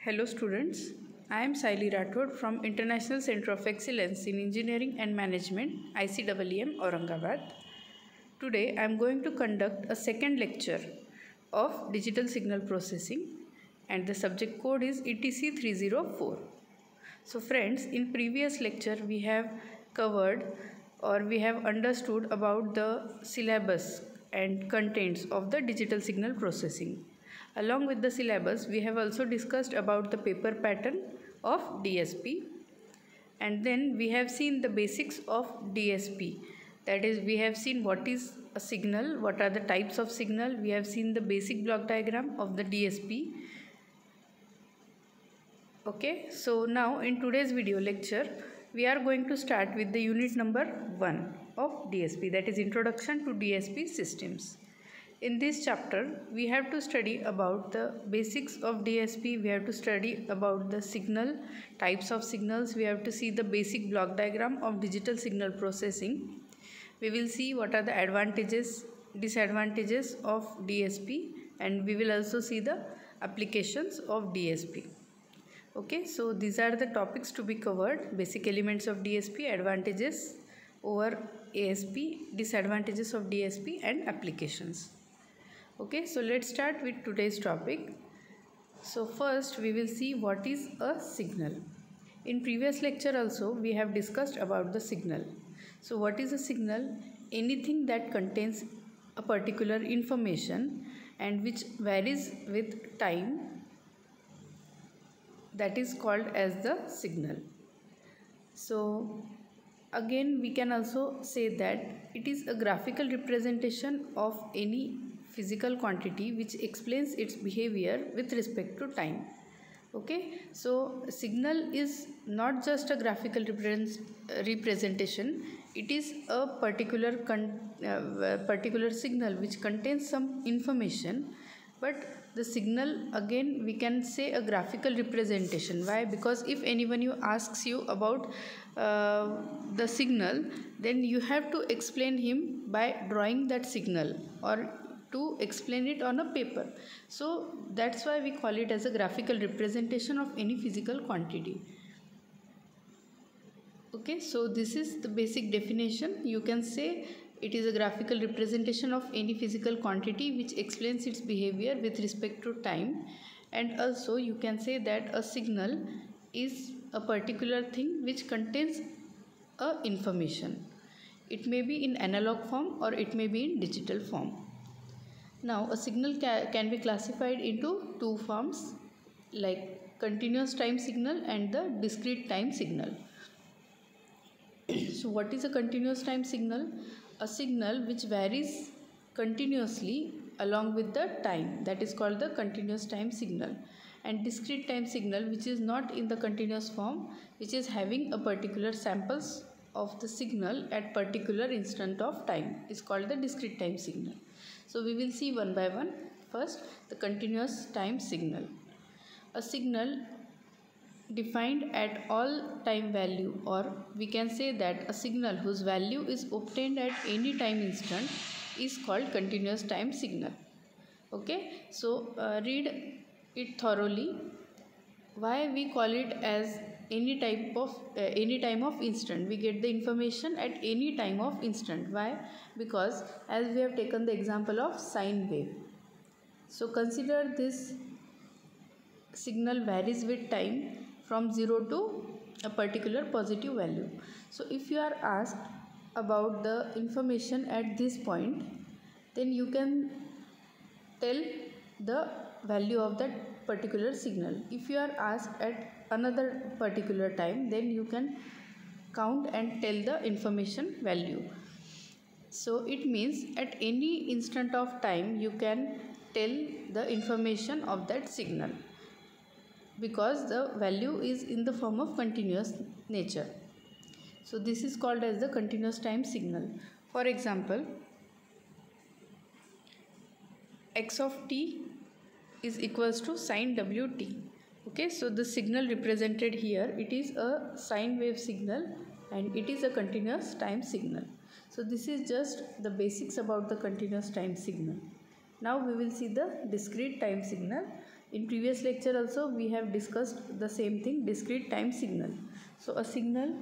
Hello students, I am Saili Rathod from International Center of Excellence in Engineering and Management, ICEEM, Aurangabad. Today I am going to conduct a second lecture of Digital Signal Processing and the subject code is ETC 304. So friends, in previous lecture we have covered or we have understood about the syllabus and contents of the digital signal processing. Along with the syllabus, we have also discussed about the paper pattern of DSP, and then we have seen the basics of DSP. That is, we have seen what is a signal, what are the types of signal, we have seen the basic block diagram of the DSP. Okay, so now in today's video lecture, we are going to start with the unit number 1 of DSP, that is Introduction to DSP Systems. In this chapter, we have to study about the basics of DSP, we have to study about the signal, types of signals, we have to see the basic block diagram of digital signal processing. We will see what are the advantages, disadvantages of DSP, and we will also see the applications of DSP. Okay, so these are the topics to be covered: basic elements of DSP, advantages over ASP, disadvantages of DSP, and applications. Okay, so let's start with today's topic. So first we will see what is a signal. In previous lecture also we have discussed about the signal. So what is a signal? Anything that contains a particular information and which varies with time, that is called as the signal. So again we can also say that it is a graphical representation of any physical quantity which explains its behavior with respect to time. Okay, so signal is not just a graphical representation, it is a particular signal which contains some information, but the signal, again we can say a graphical representation. Why? Because if anyone asks you about the signal, then you have to explain him by drawing that signal or to explain it on a paper. So that's why we call it as a graphical representation of any physical quantity. Okay, so this is the basic definition. You can say it is a graphical representation of any physical quantity which explains its behavior with respect to time, and also you can say that a signal is a particular thing which contains a information. It may be in analog form or it may be in digital form. Now a signal can be classified into two forms, like continuous time signal and the discrete time signal. So what is a continuous time signal? A signal which varies continuously along with the time, that is called the continuous time signal. And discrete time signal, which is not in the continuous form, which is having a particular samples of the signal at particular instant of time, is called the discrete time signal. So we will see one by one. First, the continuous time signal. A signal defined at all time value, or we can say that a signal whose value is obtained at any time instant is called continuous time signal. Okay, so read it thoroughly. Why we call it as any time of instant? We get the information at any time of instant. Why? Because as we have taken the example of sine wave. So consider this signal varies with time from 0 to a particular positive value. So if you are asked about the information at this point, then you can tell the value of that particular signal. If you are asked at another particular time, then you can count and tell the information value. So it means at any instant of time you can tell the information of that signal, because the value is in the form of continuous nature. So this is called as the continuous time signal. For example, x of t is equals to sine wt. Okay, so the signal represented here, it is a sine wave signal and it is a continuous time signal. So this is just the basics about the continuous time signal. Now we will see the discrete time signal. In previous lecture also we have discussed the same thing, discrete time signal. So a signal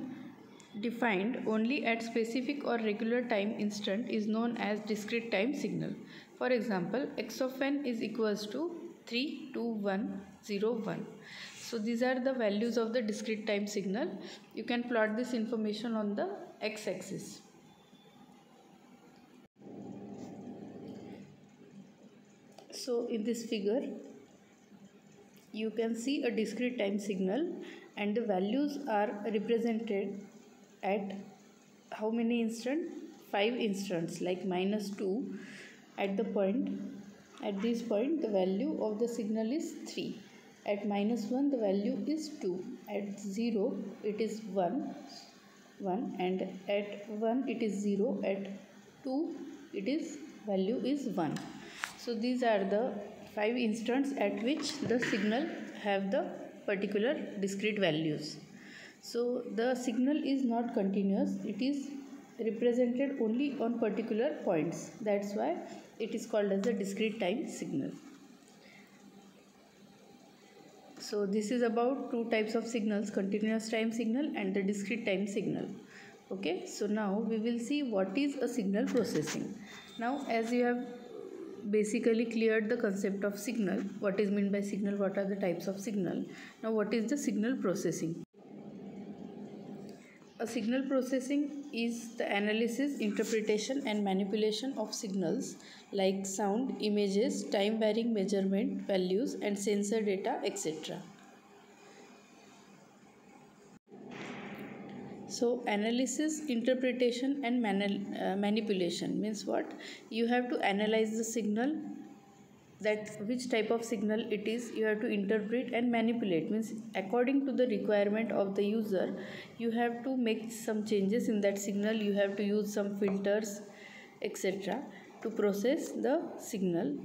defined only at specific or regular time instant is known as discrete time signal. For example, x of n is equals to 3, 2, 1, 0, 1. So these are the values of the discrete time signal. You can plot this information on the x-axis. So in this figure you can see a discrete time signal and the values are represented at how many instant? 5 instants, like -2 at the point. At this point the value of the signal is 3. At -1 the value is 2. At 0 it is 1 and at 1 it is 0. At 2 it is value is 1. So these are the 5 instants at which the signal have the particular discrete values. So the signal is not continuous, it is represented only on particular points. That's why it is called as the discrete time signal. So this is about two types of signals, continuous time signal and the discrete time signal. Okay, so now we will see what is a signal processing. Now as you have basically cleared the concept of signal, what is meant by signal, what are the types of signal. Now what is the signal processing? A signal processing is the analysis, interpretation and manipulation of signals like sound, images, time varying measurement values and sensor data, etc. So analysis, interpretation and manipulation means what? You have to analyze the signal, that which type of signal it is, you have to interpret and manipulate, means according to the requirement of the user you have to make some changes in that signal, you have to use some filters, etc. to process the signal.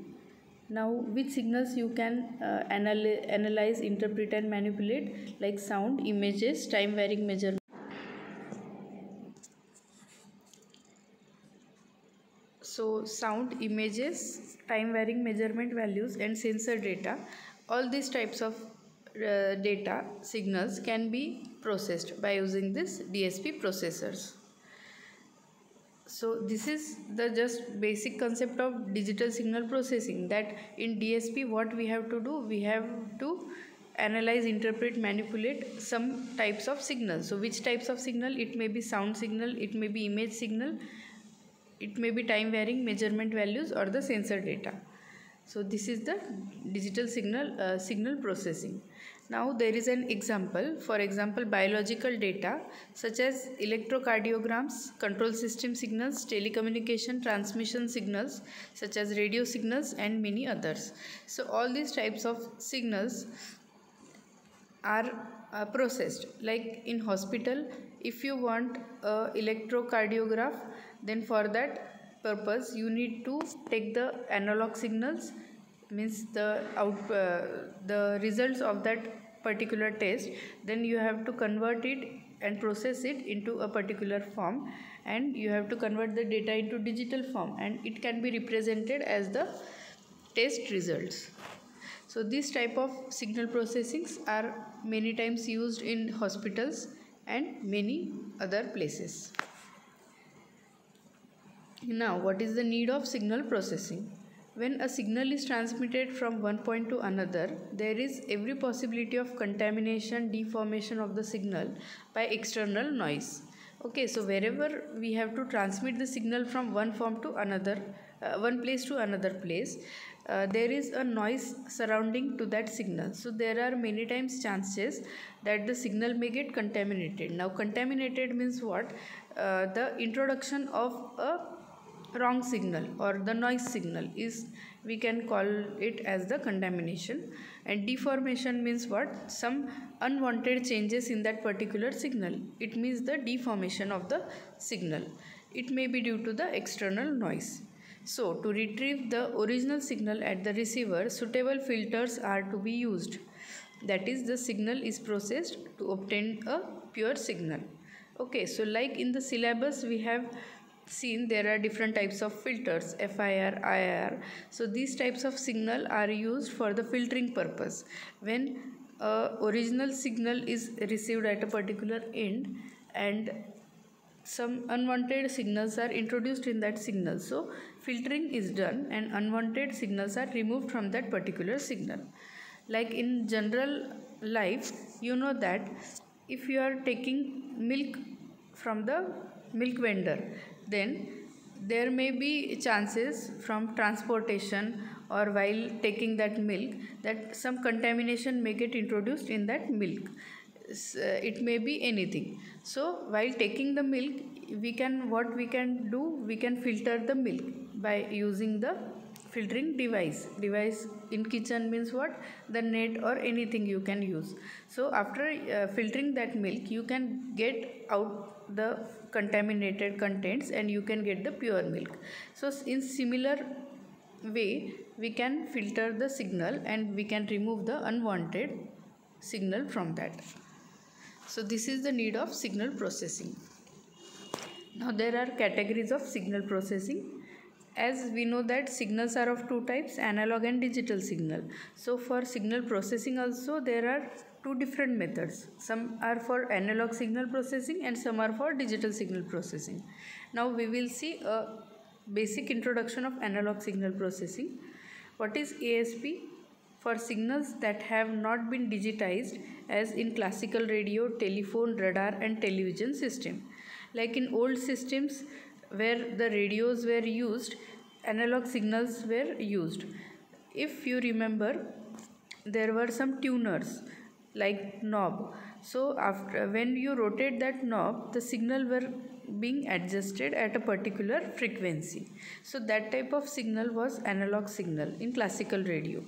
Now which signals you can analyze, interpret and manipulate? Like sound, images, time varying measurement. So sound, images, time varying measurement values and sensor data, all these types of data signals can be processed by using this DSP processors. So this is the just basic concept of digital signal processing, that in DSP what we have to do, we have to analyze, interpret, manipulate some types of signals. So which types of signal? It may be sound signal, it may be image signal, it may be time varying measurement values or the sensor data. So this is the digital signal processing. Now there is an example. For example, biological data such as electrocardiograms, control system signals, telecommunication transmission signals such as radio signals and many others. So all these types of signals are processed. Like in hospital, if you want electrocardiograph, then for that purpose you need to take the analog signals, means the results of that particular test, then you have to convert it and process it into a particular form, and you have to convert the data into digital form, and it can be represented as the test results. So this type of signal processings are many times used in hospitals and many other places. Now, what is the need of signal processing? When a signal is transmitted from one point to another, there is every possibility of contamination, deformation of the signal by external noise. Okay, so wherever we have to transmit the signal from one form to another, one place to another place, there is a noise surrounding to that signal. So there are many times chances that the signal may get contaminated. Now contaminated means what? The introduction of a wrong signal or the noise signal is, we can call it as the contamination. And deformation means what? Some unwanted changes in that particular signal. It means the deformation of the signal. It may be due to the external noise. So to retrieve the original signal at the receiver, suitable filters are to be used. That is, the signal is processed to obtain a pure signal. Okay, so like in the syllabus we have seen, there are different types of filters, FIR, IIR. So these types of signal are used for the filtering purpose. When original signal is received at a particular end and some unwanted signals are introduced in that signal, so filtering is done and unwanted signals are removed from that particular signal. Like in general life, you know that if you are taking milk from the milk vendor, then there may be chances from transportation or while taking that milk that some contamination may get introduced in that milk. It may be anything. So while taking the milk, what we can do, we can filter the milk by using the filtering device in kitchen means what, the net or anything you can use. So after filtering that milk, you can get out the contaminated contents and you can get the pure milk. So in similar way, we can filter the signal and we can remove the unwanted signal from that. So this is the need of signal processing. Now there are categories of signal processing. As we know that signals are of two types, analog and digital signal. So for signal processing also there are two different methods. Some are for analog signal processing and some are for digital signal processing. Now we will see a basic introduction of analog signal processing. What is ASP? For signals that have not been digitized, as in classical radio, telephone, radar and television system. Like in old systems where the radios were used, analog signals were used. If you remember, there were some tuners like knob. So when you rotate that knob, the signal were being adjusted at a particular frequency. So that type of signal was analog signal in classical radio.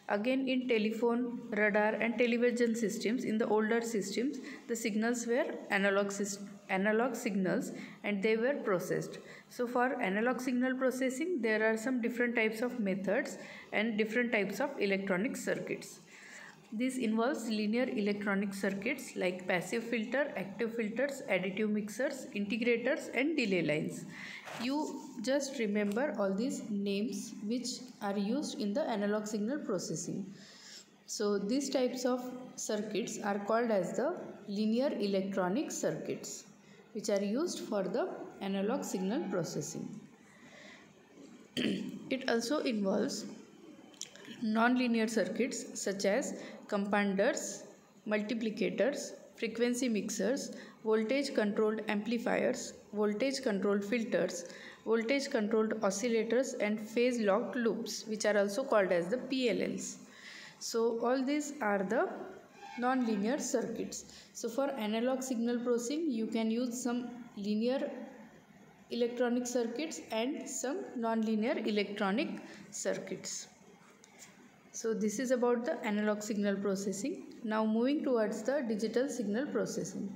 Again, in telephone, radar and television systems, in the older systems, the signals were analog signals and they were processed. So for analog signal processing, there are some different types of methods and different types of electronic circuits. This involves linear electronic circuits like passive filter, active filters, additive mixers, integrators and delay lines. You just remember all these names which are used in the analog signal processing. So these types of circuits are called as the linear electronic circuits, which are used for the analog signal processing. It also involves non-linear circuits such as companders, multiplicators, frequency mixers, voltage controlled amplifiers, voltage controlled filters, voltage controlled oscillators and phase locked loops, which are also called as the PLLs. So all these are the non-linear circuits. So for analog signal processing, you can use some linear electronic circuits and some non-linear electronic circuits. So this is about the analog signal processing. Now moving towards the digital signal processing.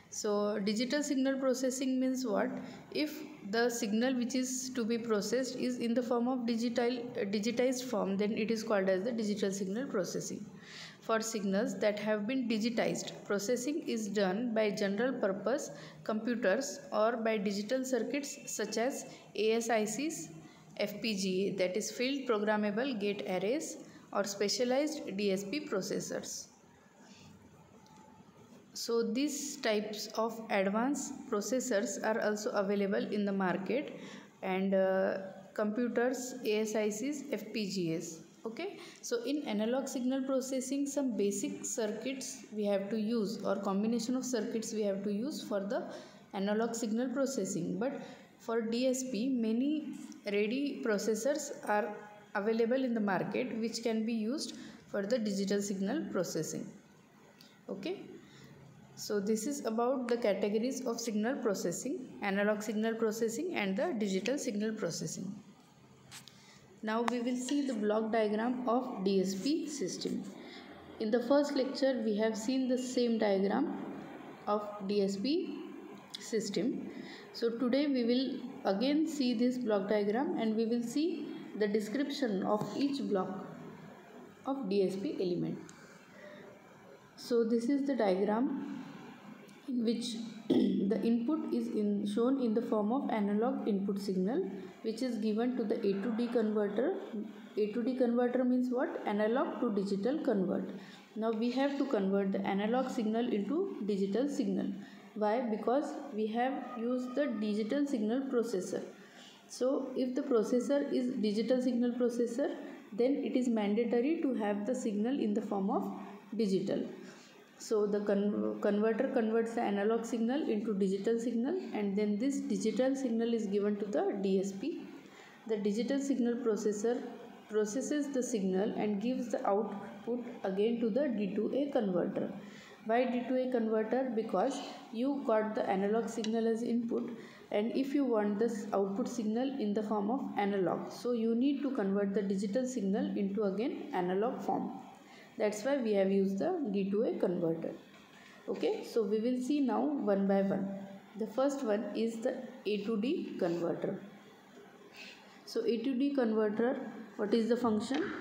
So digital signal processing means what? If the signal which is to be processed is in the form of digitized form, then it is called as the digital signal processing. For signals that have been digitized, processing is done by general purpose computers or by digital circuits such as ASICs, FPGA, that is field programmable gate arrays, or specialized DSP processors. So these types of advanced processors are also available in the market, and computers, ASICs, FPGAs. Okay, so in analog signal processing, some basic circuits we have to use or combination of circuits we have to use for the analog signal processing. But for DSP, many ready processors are available in the market which can be used for the digital signal processing. Okay, so this is about the categories of signal processing, analog signal processing and the digital signal processing. Now we will see the block diagram of DSP system. In the first lecture we have seen the same diagram of DSP system. So today we will again see this block diagram and we will see the description of each block of DSP element. So this is the diagram in which the input is shown in the form of analog input signal, which is given to the A to D converter. A to D converter means what? Analog to digital convert. Now we have to convert the analog signal into digital signal. Why? Because we have used the digital signal processor. So if the processor is digital signal processor, then it is mandatory to have the signal in the form of digital. So the converter converts the analog signal into digital signal, and then this digital signal is given to the DSP. The digital signal processor processes the signal and gives the output again to the D2A converter. Why D2A converter? Because you got the analog signal as input, and if you want this output signal in the form of analog, so you need to convert the digital signal into again analog form. That's why we have used the D2A converter. Okay, so we will see now one by one. The first one is the A to D converter. So A to D converter, what is the function?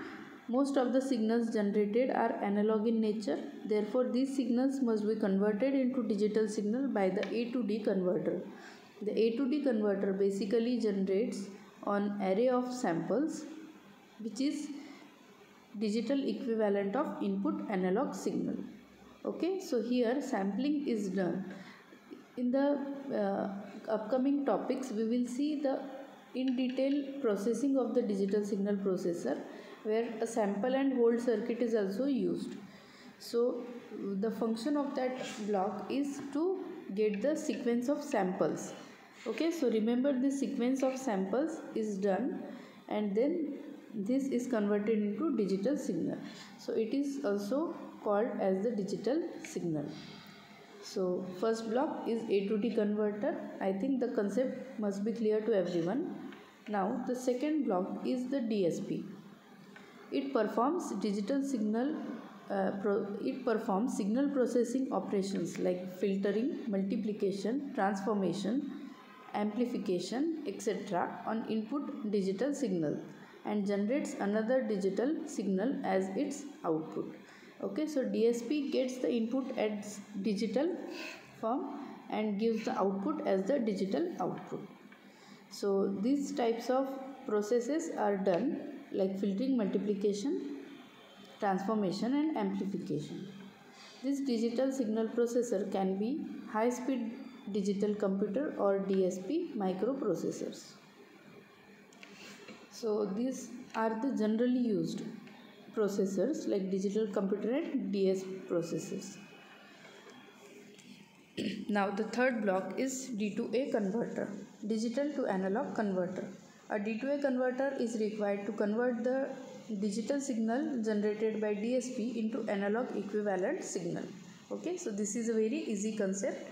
Most of the signals generated are analog in nature. Therefore, these signals must be converted into digital signal by the A to D converter. The A to D converter basically generates an array of samples, which is digital equivalent of input analog signal. Okay, so here sampling is done. In the upcoming topics, we will see the in detail processing of the digital signal processor, where a sample and hold circuit is also used. So the function of that block is to get the sequence of samples. Okay, so remember the sequence of samples is done, and then this is converted into digital signal. So it is also called as the digital signal. So first block is A to D converter. I think the concept must be clear to everyone. Now the second block is the DSP. It performs digital signal signal processing operations like filtering, multiplication, transformation, amplification, etc. on input digital signal, and generates another digital signal as its output. Okay, so DSP gets the input as digital form and gives the output as the digital output. So these types of processes are done like filtering, multiplication, transformation and amplification. This digital signal processor can be high speed digital computer or DSP microprocessors. So these are the generally used processors like digital computer and DSP processors. Now the third block is D2A converter, digital to analog converter. A D2A converter is required to convert the digital signal generated by DSP into analog equivalent signal. Okay, so this is a very easy concept.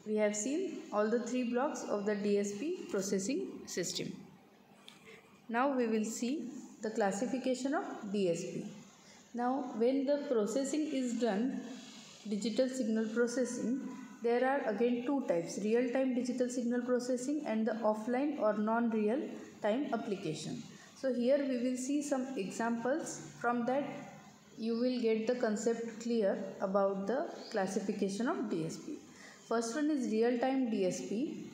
We have seen all the three blocks of the DSP processing system. Now we will see the classification of DSP. Now when the processing is done, digital signal processing, there are again two types, real time digital signal processing and the offline or non-real time application. So here we will see some examples. From that you will get the concept clear about the classification of DSP. First one is real time DSP.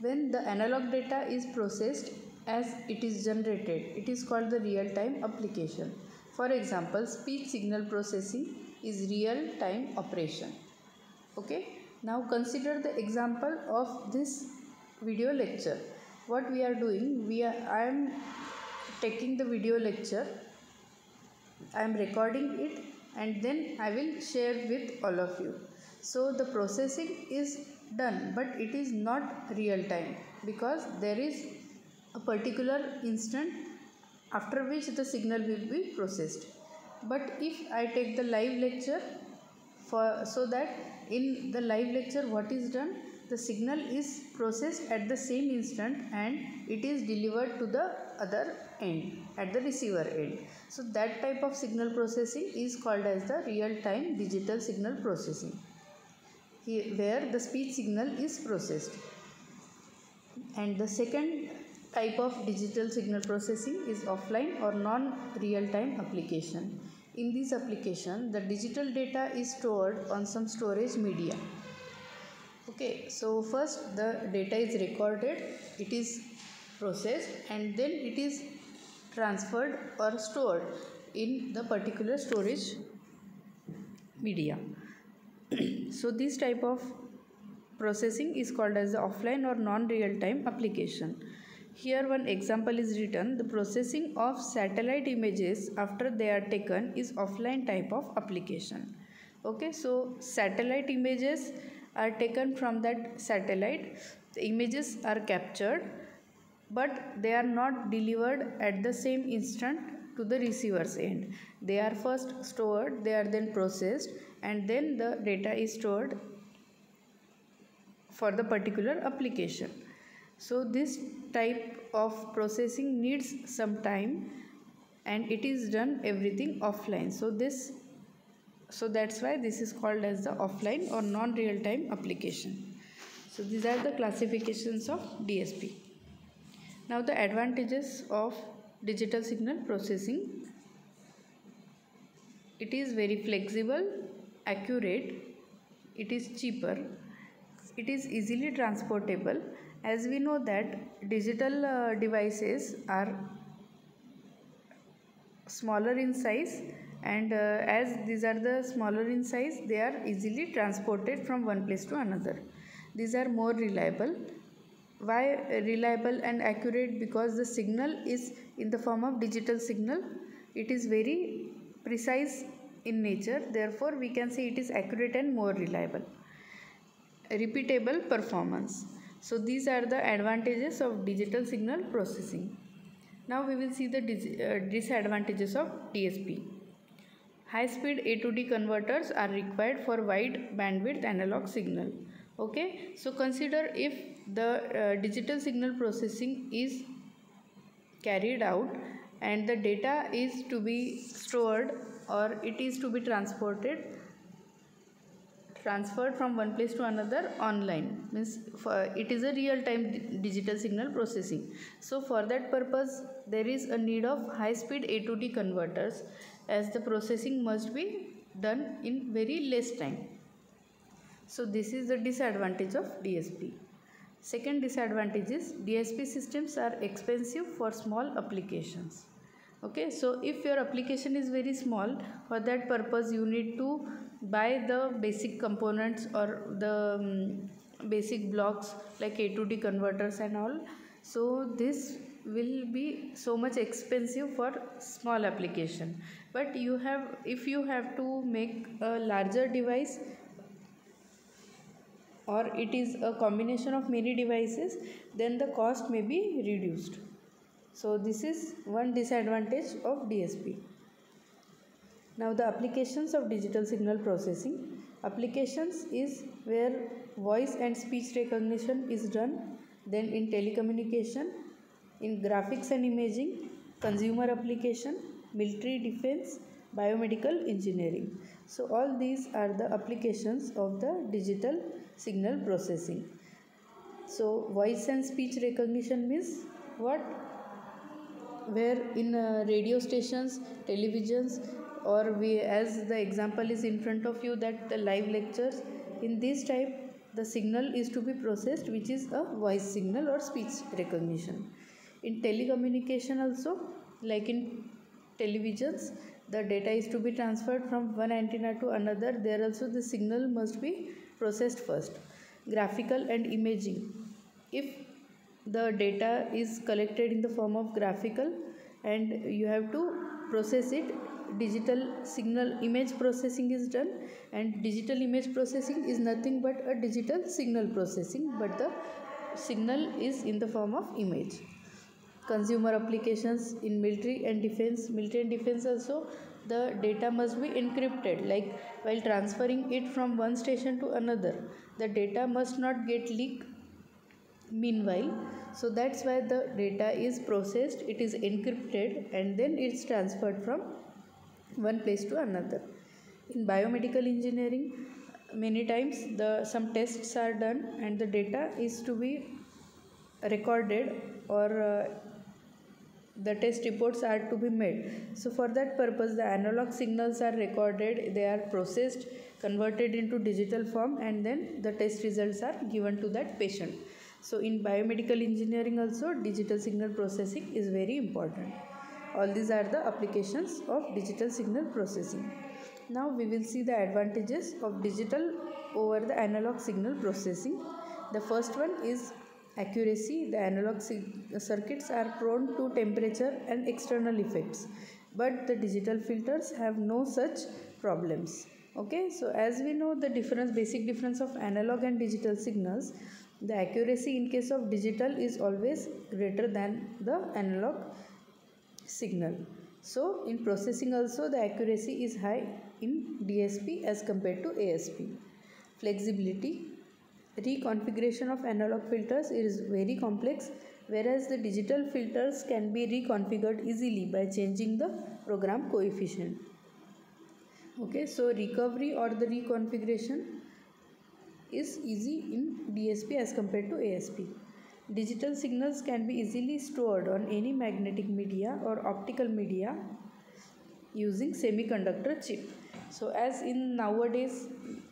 When the analog data is processed as it is generated, it is called the real time application. For example, speech signal processing is real time operation. Okay, now consider the example of this video lecture. What we are doing, I am taking the video lecture, I am recording it, and then I will share with all of you. So the processing is done, but it is not real time because there is a particular instant after which the signal will be processed. But if I take the live lecture, so that in the live lecture what is done, the signal is processed at the same instant and it is delivered to the other end, at the receiver end. So that type of signal processing is called as the real time digital signal processing, where the speech signal is processed. And the second type of digital signal processing is offline or non-real time application. In this application, the digital data is stored on some storage media. Okay, so first the data is recorded, it is processed, and then it is transferred or stored in the particular storage media. So this type of processing is called as the offline or non-real time application. Here one example is written: the processing of satellite images after they are taken is offline type of application. Okay, so satellite images are taken from that satellite, the images are captured, but they are not delivered at the same instant to the receiver's end. They are first stored, they are then processed, and then the data is stored for the particular application. So this type of processing needs some time, and it is done everything offline. So that's why this is called as the offline or non real time application. So these are the classifications of DSP. Now the advantages of digital signal processing: it is very flexible, accurate, it is cheaper, it is easily transportable. As we know that digital devices are smaller in size, and as these are the smaller in size, they are easily transported from one place to another. These are more reliable. Why reliable and accurate? Because the signal is in the form of digital signal, it is very precise in nature, therefore we can say it is accurate and more reliable. Repeatable performance. So these are the advantages of digital signal processing. Now we will see the disadvantages of DSP. High speed A to D converters are required for wide bandwidth analog signal. Okay, so consider if the digital signal processing is carried out and the data is to be stored or it is to be transferred from one place to another online, means it is a real time digital signal processing. So for that purpose there is a need of high speed A to D converters, as the processing must be done in very less time. So this is the disadvantage of DSP. Second disadvantage is DSP systems are expensive for small applications. Okay, so if your application is very small, for that purpose you need to buy the basic components or the basic blocks like A to D converters and all. So this will be so much expensive for small application. But if you have to make a larger device, or it is a combination of many devices, then the cost may be reduced. So this is one disadvantage of DSP. Now the applications of digital signal processing. Applications is where voice and speech recognition is done, then in telecommunication, in graphics and imaging, consumer application, military defense, biomedical engineering. So all these are the applications of the digital signal processing. So voice and speech recognition means what? Where in radio stations, televisions, or as the example is in front of you, that the live lectures, in this type the signal is to be processed, which is a voice signal or speech recognition. In telecommunication also, like in televisions, the data is to be transferred from one antenna to another, there also the signal must be processed first. Graphical and imaging, if the data is collected in the form of graphical and you have to process it, digital signal image processing is done, and digital image processing is nothing but a digital signal processing, but the signal is in the form of image. Consumer applications in military and defense also, the data must be encrypted, like while transferring it from one station to another, the data must not get leaked meanwhile. So that's why the data is processed, it is encrypted, and then it's transferred from one place to another. In biomedical engineering, many times some tests are done and the data is to be recorded or the test reports are to be made. So for that purpose the analog signals are recorded, they are processed, converted into digital form, and then the test results are given to that patient. So in biomedical engineering also digital signal processing is very important. All these are the applications of digital signal processing. Now we will see the advantages of digital over the analog signal processing. The first one is accuracy. The analog circuits are prone to temperature and external effects, but the digital filters have no such problems. Okay, so as we know the basic difference of analog and digital signals, the accuracy in case of digital is always greater than the analog signal. So in processing also the accuracy is high in DSP as compared to ASP. Flexibility. Reconfiguration of analog filters is very complex, whereas the digital filters can be reconfigured easily by changing the program coefficient. Okay, so recovery or the reconfiguration is easy in DSP as compared to ASP. Digital signals can be easily stored on any magnetic media or optical media using semiconductor chip. So as in nowadays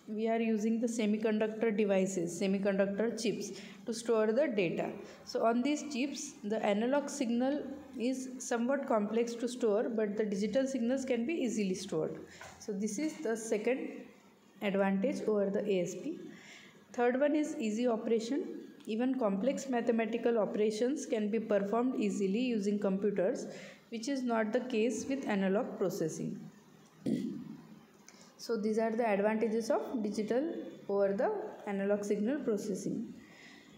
we are using the semiconductor devices, semiconductor chips to store the data. So on these chips the analog signal is somewhat complex to store, but the digital signals can be easily stored. So this is the second advantage over the ASP. Third one is easy operation. Even complex mathematical operations can be performed easily using computers, which is not the case with analog processing. So these are the advantages of digital over the analog signal processing.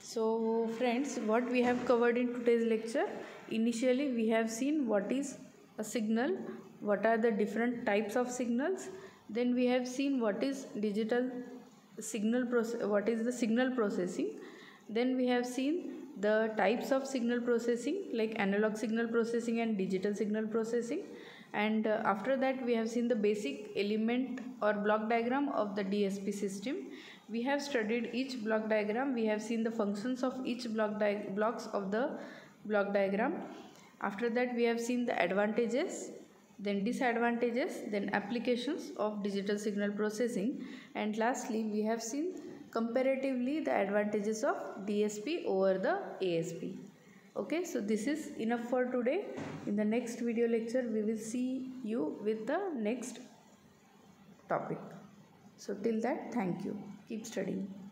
So friends, what we have covered in today's lecture, initially we have seen what is a signal, what are the different types of signals, then we have seen what is digital signal what is the signal processing, then we have seen the types of signal processing like analog signal processing and digital signal processing, and after that we have seen the basic element or block diagram of the DSP system. We have studied each block diagram, we have seen the functions of each blocks of the block diagram. After that we have seen the advantages, then disadvantages, then applications of digital signal processing, and lastly we have seen comparatively the advantages of DSP over the ASP. Okay, so this is enough for today. In the next video lecture we will see you with the next topic. So till that, thank you. Keep studying.